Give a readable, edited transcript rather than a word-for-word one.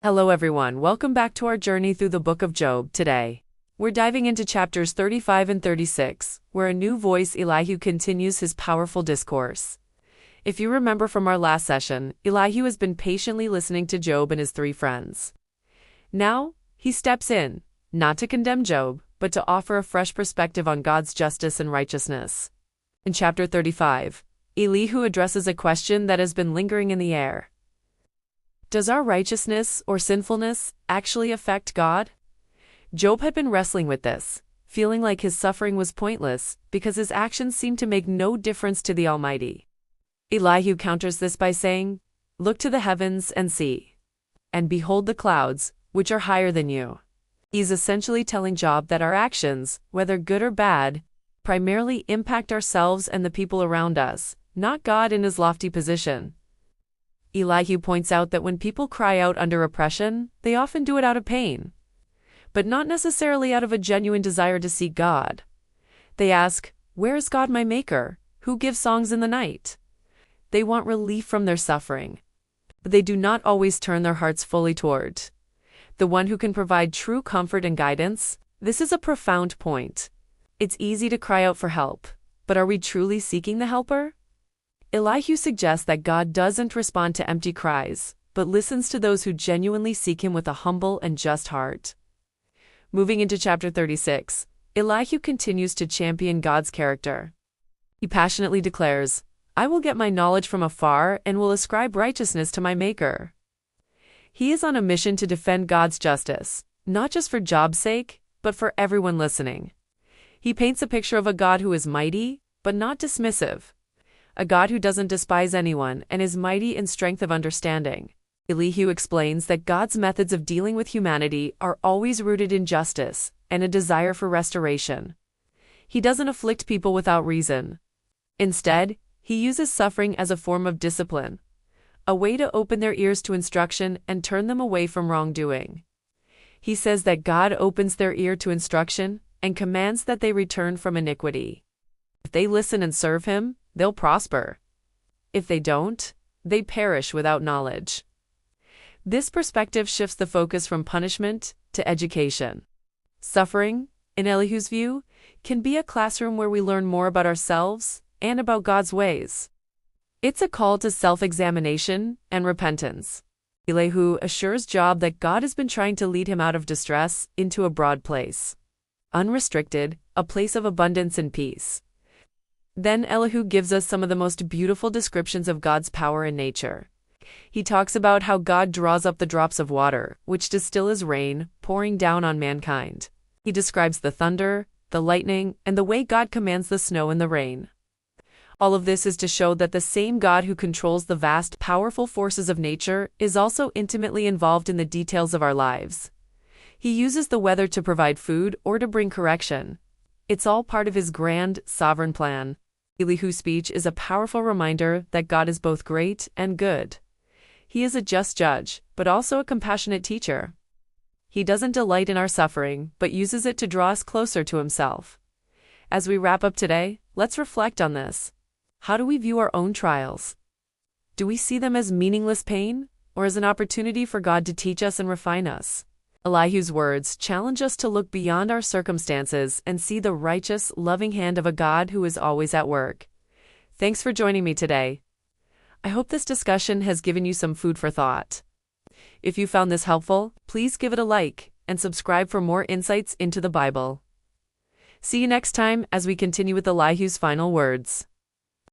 Hello everyone, welcome back to our journey through the book of Job. Today, we're diving into chapters 35 and 36, where a new voice, Elihu, continues his powerful discourse. If you remember from our last session, Elihu has been patiently listening to Job and his three friends. Now, he steps in, not to condemn Job, but to offer a fresh perspective on God's justice and righteousness. In chapter 35, Elihu addresses a question that has been lingering in the air. Does our righteousness or sinfulness actually affect God? Job had been wrestling with this, feeling like his suffering was pointless because his actions seemed to make no difference to the Almighty. Elihu counters this by saying, "Look to the heavens and see, and behold the clouds, which are higher than you." He's essentially telling Job that our actions, whether good or bad, primarily impact ourselves and the people around us, not God in his lofty position. Elihu points out that when people cry out under oppression, they often do it out of pain, but not necessarily out of a genuine desire to seek God. They ask, "Where is God my Maker, who gives songs in the night?" They want relief from their suffering, but they do not always turn their hearts fully toward the one who can provide true comfort and guidance. This is a profound point. It's easy to cry out for help, but are we truly seeking the helper? Elihu suggests that God doesn't respond to empty cries, but listens to those who genuinely seek him with a humble and just heart. Moving into chapter 36, Elihu continues to champion God's character. He passionately declares, "I will get my knowledge from afar and will ascribe righteousness to my Maker." He is on a mission to defend God's justice, not just for Job's sake, but for everyone listening. He paints a picture of a God who is mighty, but not dismissive. A God who doesn't despise anyone and is mighty in strength of understanding. Elihu explains that God's methods of dealing with humanity are always rooted in justice and a desire for restoration. He doesn't afflict people without reason. Instead, he uses suffering as a form of discipline, a way to open their ears to instruction and turn them away from wrongdoing. He says that God opens their ear to instruction and commands that they return from iniquity. If they listen and serve him, they'll prosper. If they don't, they perish without knowledge. This perspective shifts the focus from punishment to education. Suffering, in Elihu's view, can be a classroom where we learn more about ourselves and about God's ways. It's a call to self-examination and repentance. Elihu assures Job that God has been trying to lead him out of distress into a broad place, unrestricted, a place of abundance and peace. Then Elihu gives us some of the most beautiful descriptions of God's power in nature. He talks about how God draws up the drops of water, which distill as rain, pouring down on mankind. He describes the thunder, the lightning, and the way God commands the snow and the rain. All of this is to show that the same God who controls the vast, powerful forces of nature is also intimately involved in the details of our lives. He uses the weather to provide food or to bring correction. It's all part of his grand, sovereign plan. Elihu's speech is a powerful reminder that God is both great and good. He is a just judge, but also a compassionate teacher. He doesn't delight in our suffering, but uses it to draw us closer to himself. As we wrap up today, let's reflect on this. How do we view our own trials? Do we see them as meaningless pain, or as an opportunity for God to teach us and refine us? Elihu's words challenge us to look beyond our circumstances and see the righteous, loving hand of a God who is always at work. Thanks for joining me today. I hope this discussion has given you some food for thought. If you found this helpful, please give it a like and subscribe for more insights into the Bible. See you next time as we continue with Elihu's final words.